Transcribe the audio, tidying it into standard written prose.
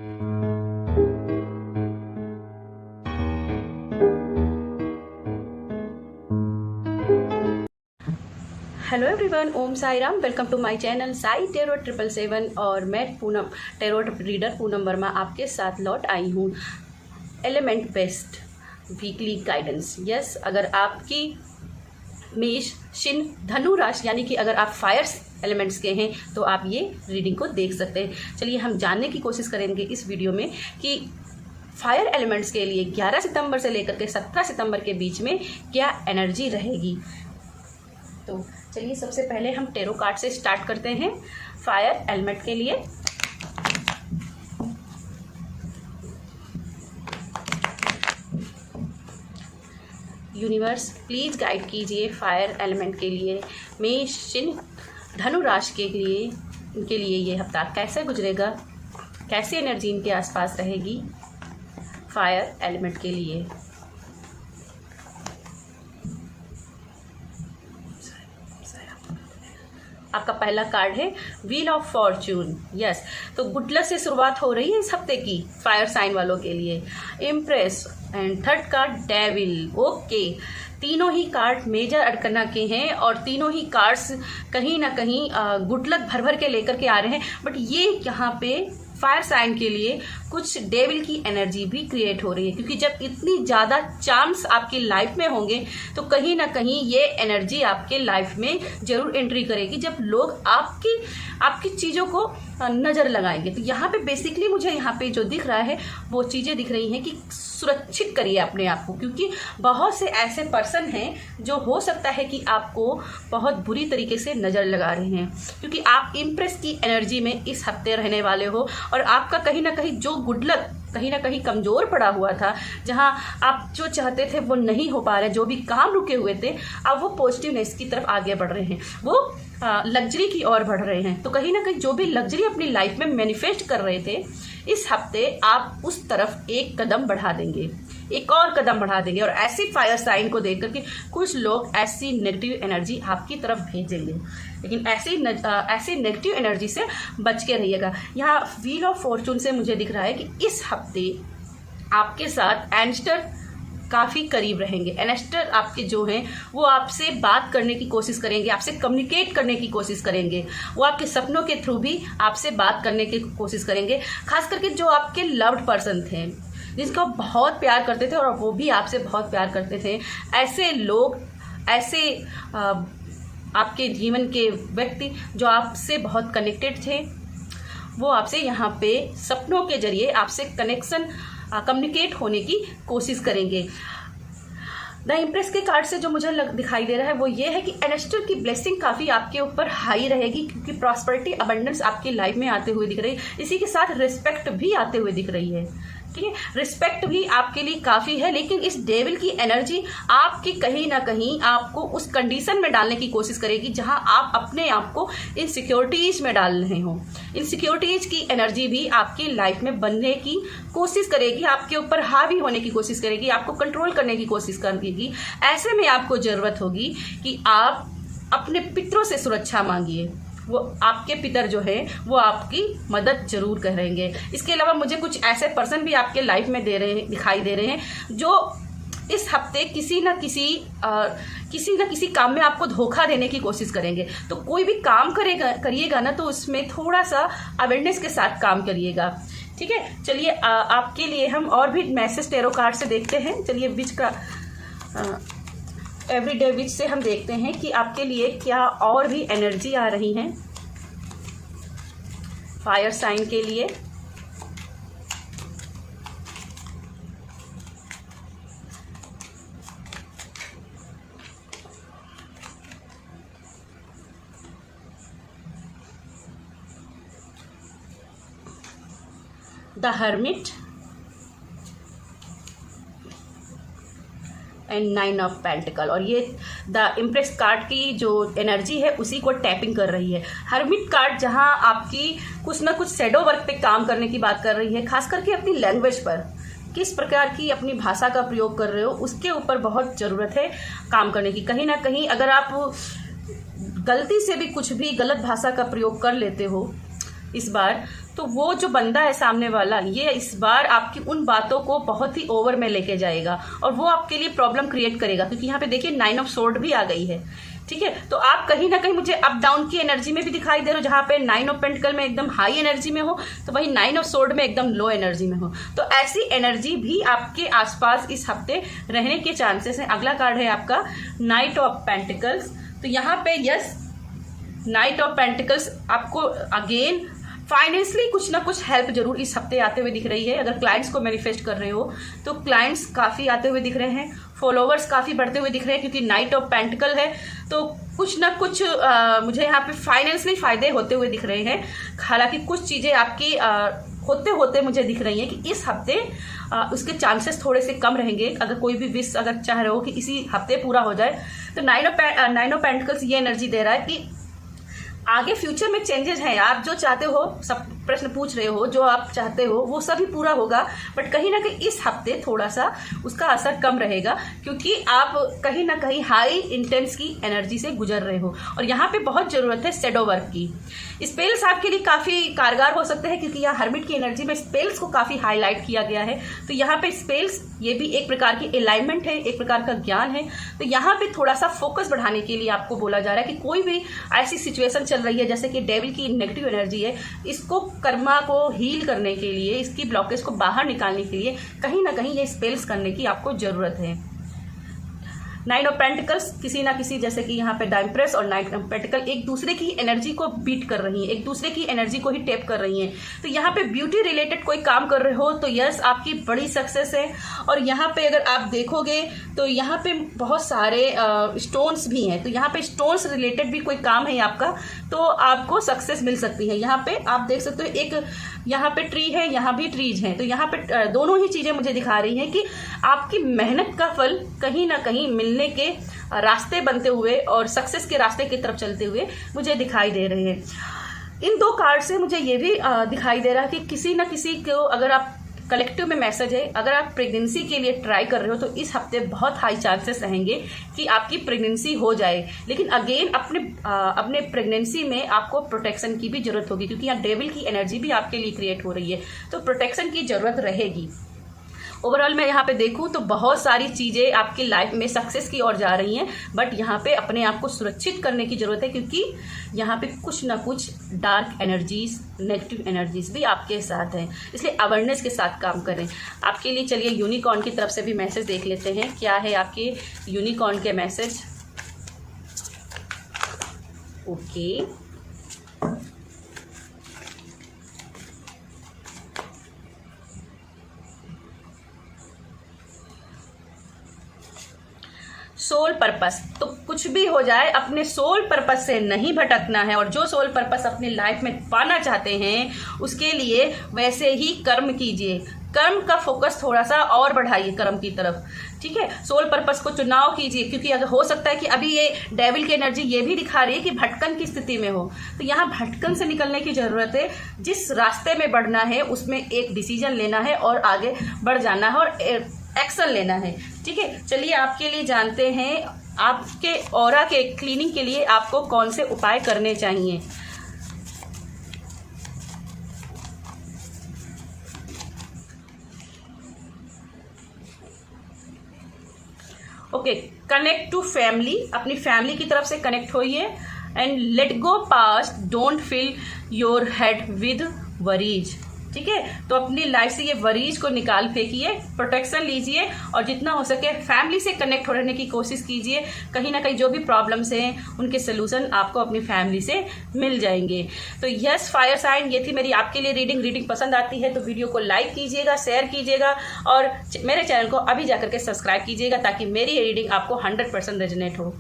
Hello everyone, Om Sai Ram. Welcome to my channel Sai tarot 777 और मैं Poonam tarot reader Poonam Verma आपके साथ लौट आई हूँ element based weekly guidance. Yes, अगर आपकी मेष, शिन, धनु राशि यानी कि अगर आप फायर्स एलिमेंट्स के हैं तो आप ये रीडिंग को देख सकते हैं। चलिए हम जानने की कोशिश करेंगे इस वीडियो में कि फायर एलिमेंट्स के लिए 11 सितंबर से लेकर के 17 सितंबर के बीच में क्या एनर्जी रहेगी। तो चलिए सबसे पहले हम टेरो कार्ड से स्टार्ट करते हैं फायर एलिमेंट के लिए। यूनिवर्स प्लीज गाइड कीजिए फायर एलिमेंट के लिए, मेष, शिन, धनु राशि के लिए, इनके लिए ये हफ्ता कैसे गुजरेगा, कैसी एनर्जी इनके आसपास रहेगी फायर एलिमेंट के लिए। आपका पहला कार्ड है व्हील ऑफ फॉर्च्यून। यस, तो गुड लक से शुरुआत हो रही है इस हफ्ते की फायर साइन वालों के लिए। Impress and third card devil. Okay, तीनों ही कार्ड मेजर अड़कना के हैं और तीनों ही कार्ड्स कहीं ना कहीं गुड लक भर भर के लेकर के आ रहे हैं। बट ये यहाँ पे फायर साइन के लिए कुछ डेविल की एनर्जी भी क्रिएट हो रही है, क्योंकि जब इतनी ज़्यादा चांस आपकी लाइफ में होंगे तो कहीं ना कहीं ये एनर्जी आपके लाइफ में जरूर एंट्री करेगी, जब लोग आपकी चीज़ों को नज़र लगाएंगे। तो यहाँ पे बेसिकली मुझे यहाँ पे जो दिख रहा है वो चीज़ें दिख रही हैं कि सुरक्षित करिए अपने आप को, क्योंकि बहुत से ऐसे पर्सन हैं जो हो सकता है कि आपको बहुत बुरी तरीके से नज़र लगा रहे हैं, क्योंकि आप इम्प्रेस की एनर्जी में इस हफ्ते रहने वाले हो और आपका कहीं ना कहीं जो गुड लक कहीं ना कहीं कमज़ोर पड़ा हुआ था, जहां आप जो चाहते थे वो नहीं हो पा रहे, जो भी काम रुके हुए थे, अब वो पॉजिटिवनेस की तरफ आगे बढ़ रहे हैं, वो लग्जरी की ओर बढ़ रहे हैं। तो कहीं ना कहीं जो भी लग्जरी अपनी लाइफ में मैनिफेस्ट कर रहे थे, इस हफ्ते आप उस तरफ एक कदम बढ़ा देंगे, एक और कदम बढ़ा देंगे। और ऐसी फायर साइन को देख करके कुछ लोग ऐसी नेगेटिव एनर्जी आपकी तरफ भेजेंगे, लेकिन ऐसी नेगेटिव एनर्जी से बच के रहिएगा। यहाँ व्हील ऑफ फॉर्चून से मुझे दिख रहा है कि इस हफ्ते आपके साथ एंस्टर काफ़ी करीब रहेंगे। एनेस्टर आपके जो हैं वो आपसे बात करने की कोशिश करेंगे, आपसे कम्युनिकेट करने की कोशिश करेंगे, वो आपके सपनों के थ्रू भी आपसे बात करने की कोशिश करेंगे। खास करके जो आपके लव्ड पर्सन थे, जिसको आप बहुत प्यार करते थे और वो भी आपसे बहुत प्यार करते थे, ऐसे लोग, ऐसे आपके जीवन के व्यक्ति जो आपसे बहुत कनेक्टेड थे, वो आपसे यहाँ पे सपनों के जरिए आपसे कम्युनिकेट होने की कोशिश करेंगे। द इम्प्रेस के कार्ड से जो मुझे दिखाई दे रहा है वो ये है कि एनेस्टर की ब्लेसिंग काफ़ी आपके ऊपर हाई रहेगी, क्योंकि प्रॉस्पेरिटी, अबंडेंस आपकी लाइफ में आते हुए दिख रही है। इसी के साथ रिस्पेक्ट भी आते हुए दिख रही है। ठीक है, रिस्पेक्ट भी आपके लिए काफ़ी है, लेकिन इस डेविल की एनर्जी आपकी कहीं ना कहीं आपको उस कंडीशन में डालने की कोशिश करेगी जहां आप अपने आप को इनसिक्योरिटीज़ में डाल रहे हो। इनसिक्योरिटीज़ की एनर्जी भी आपकी लाइफ में बनने की कोशिश करेगी, आपके ऊपर हावी होने की कोशिश करेगी, आपको कंट्रोल करने की कोशिश करेगी। ऐसे में आपको ज़रूरत होगी कि आप अपने पितरों से सुरक्षा मांगिए। वो आपके पितर जो है वो आपकी मदद जरूर करेंगे। इसके अलावा मुझे कुछ ऐसे पर्सन भी आपके लाइफ में दिखाई दे रहे हैं जो इस हफ्ते किसी न किसी काम में आपको धोखा देने की कोशिश करेंगे। तो कोई भी काम करिएगा ना, तो उसमें थोड़ा सा अवेयरनेस के साथ काम करिएगा। ठीक है, चलिए आपके लिए हम और भी मैसेज टेरो कार्ड से देखते हैं। चलिए विच का एवरीडे विच से हम देखते हैं कि आपके लिए क्या और भी एनर्जी आ रही है फायर साइन के लिए। The hermit and 9 of pentacle, और ये द इम्प्रेस कार्ड की जो एनर्जी है उसी को टैपिंग कर रही है। हर्मिट कार्ड जहां आपकी कुछ ना कुछ शैडो वर्क पे काम करने की बात कर रही है, खास करके अपनी लैंग्वेज पर, किस प्रकार की अपनी भाषा का प्रयोग कर रहे हो उसके ऊपर बहुत ज़रूरत है काम करने की। कहीं ना कहीं अगर आप गलती से भी कुछ भी गलत भाषा का प्रयोग कर लेते हो इस बार, तो वो जो बंदा है सामने वाला, ये इस बार आपकी उन बातों को बहुत ही ओवर में लेके जाएगा और वो आपके लिए प्रॉब्लम क्रिएट करेगा, क्योंकि यहाँ पे देखिए 9 ऑफ सोर्ड भी आ गई है। ठीक है, तो आप कहीं ना कहीं मुझे अप डाउन की एनर्जी में भी दिखाई दे रहे हो, जहां पे 9 ऑफ पेंटिकल में एकदम हाई एनर्जी में हो तो वही 9 ऑफ सोर्ड में एकदम लो एनर्जी में हो। तो ऐसी एनर्जी भी आपके आसपास इस हफ्ते रहने के चांसेस हैं। अगला कार्ड है आपका नाइट ऑफ पेंटिकल्स। तो यहाँ पे यस, नाइट ऑफ पेंटिकल्स आपको अगेन फाइनेंशियली कुछ ना कुछ हेल्प जरूर इस हफ्ते आते हुए दिख रही है। अगर क्लाइंट्स को मैनिफेस्ट कर रहे हो तो क्लाइंट्स काफ़ी आते हुए दिख रहे हैं, फॉलोवर्स काफ़ी बढ़ते हुए दिख रहे हैं, क्योंकि नाइट ऑफ पेंटिकल है तो कुछ ना कुछ मुझे यहाँ पे फाइनेंशियली फायदे होते हुए दिख रहे हैं। हालांकि कुछ चीज़ें आपकी होते होते मुझे दिख रही हैं कि इस हफ्ते उसके चांसेस थोड़े से कम रहेंगे। अगर कोई भी विश अगर चाह रहे हो कि इसी हफ्ते पूरा हो जाए तो नाइन ऑफ पेंटिकल्स ये एनर्जी दे रहा है कि आगे फ्यूचर में चेंजेस हैं। आप जो चाहते हो, सब प्रश्न पूछ रहे हो, जो आप चाहते हो वो सभी पूरा होगा, बट कहीं ना कहीं इस हफ्ते थोड़ा सा उसका असर कम रहेगा, क्योंकि आप कहीं ना कहीं हाई इंटेंस की एनर्जी से गुजर रहे हो और यहाँ पे बहुत ज़रूरत है शैडो वर्क की। स्पेल्स आपके लिए काफ़ी कारगर हो सकते हैं, क्योंकि यहाँ हर्मिट की एनर्जी में स्पेल्स को काफ़ी हाईलाइट किया गया है। तो यहाँ पे स्पेल्स ये भी एक प्रकार की अलाइनमेंट है, एक प्रकार का ज्ञान है। तो यहाँ पे थोड़ा सा फोकस बढ़ाने के लिए आपको बोला जा रहा है कि कोई भी ऐसी सिचुएशन चल रही है जैसे कि डेविल की नेगेटिव एनर्जी है, इसको कर्मा को हील करने के लिए, इसकी ब्लॉकेज को बाहर निकालने के लिए कहीं ना कहीं ये स्पेल्स करने की आपको जरूरत है। 9 ऑफ पेंटिकल्स किसी ना किसी, जैसे कि यहाँ पे द एम्प्रेस और 9 ऑफ पेंटिकल एक दूसरे की एनर्जी को बीट कर रही हैं, एक दूसरे की एनर्जी को ही टैप कर रही हैं। तो यहाँ पे ब्यूटी रिलेटेड कोई काम कर रहे हो तो यस, आपकी बड़ी सक्सेस है। और यहाँ पे अगर आप देखोगे तो यहाँ पे बहुत सारे स्टोन्स भी हैं, तो यहाँ पे स्टोन्स रिलेटेड भी कोई काम है आपका तो आपको सक्सेस मिल सकती है। यहाँ पे आप देख सकते हो एक यहाँ पे ट्री है, यहाँ भी ट्रीज हैं, तो यहाँ पे दोनों ही चीज़ें मुझे दिखा रही हैं कि आपकी मेहनत का फल कहीं ना कहीं मिलने के रास्ते बनते हुए और सक्सेस के रास्ते की तरफ चलते हुए मुझे दिखाई दे रहे हैं। इन दो कार्ड से मुझे ये भी दिखाई दे रहा है कि किसी न किसी को, अगर आप कलेक्टिव में मैसेज है, अगर आप प्रेगनेंसी के लिए ट्राई कर रहे हो तो इस हफ्ते बहुत हाई चांसेस रहेंगे कि आपकी प्रेगनेंसी हो जाए। लेकिन अगेन अपने प्रेगनेंसी में आपको प्रोटेक्शन की भी जरूरत होगी, क्योंकि यहाँ डेविल की एनर्जी भी आपके लिए क्रिएट हो रही है, तो प्रोटेक्शन की जरूरत रहेगी। ओवरऑल मैं यहाँ पे देखूँ तो बहुत सारी चीज़ें आपकी लाइफ में सक्सेस की ओर जा रही हैं, बट यहाँ पे अपने आप को सुरक्षित करने की ज़रूरत है, क्योंकि यहाँ पे कुछ ना कुछ डार्क एनर्जीज, नेगेटिव एनर्जीज भी आपके साथ हैं, इसलिए अवेयरनेस के साथ काम करें। आपके लिए चलिए यूनिकॉर्न की तरफ से भी मैसेज देख लेते हैं, क्या है आपके यूनिकॉर्न के मैसेज। ओके, सोल पर्पस, तो कुछ भी हो जाए अपने सोल पर्पस से नहीं भटकना है, और जो सोल पर्पस अपनी लाइफ में पाना चाहते हैं उसके लिए वैसे ही कर्म कीजिए, कर्म का फोकस थोड़ा सा और बढ़ाइए कर्म की तरफ। ठीक है, सोल पर्पस को चुनाव कीजिए, क्योंकि अगर हो सकता है कि अभी ये डेविल की एनर्जी ये भी दिखा रही है कि भटकन की स्थिति में हो, तो यहाँ भटकन से निकलने की जरूरत है। जिस रास्ते में बढ़ना है उसमें एक डिसीजन लेना है और आगे बढ़ जाना है और एक्शन लेना है। ठीक है, चलिए आपके लिए जानते हैं आपके ऑरा के क्लीनिंग के लिए आपको कौन से उपाय करने चाहिए। ओके, कनेक्ट टू फैमिली, अपनी फैमिली की तरफ से कनेक्ट होइए and let go past, don't fill your head with worries. ठीक है, तो अपनी लाइफ से ये वरीज को निकाल फेंकिए, प्रोटेक्शन लीजिए और जितना हो सके फैमिली से कनेक्ट होने की कोशिश कीजिए। कहीं ना कहीं जो भी प्रॉब्लम्स हैं उनके सोल्यूशन आपको अपनी फैमिली से मिल जाएंगे। तो यस फायर साइन, ये थी मेरी आपके लिए रीडिंग पसंद आती है तो वीडियो को लाइक कीजिएगा, शेयर कीजिएगा और मेरे चैनल को अभी जाकर के सब्सक्राइब कीजिएगा, ताकि मेरी रीडिंग आपको 100% रेजोनेट हो।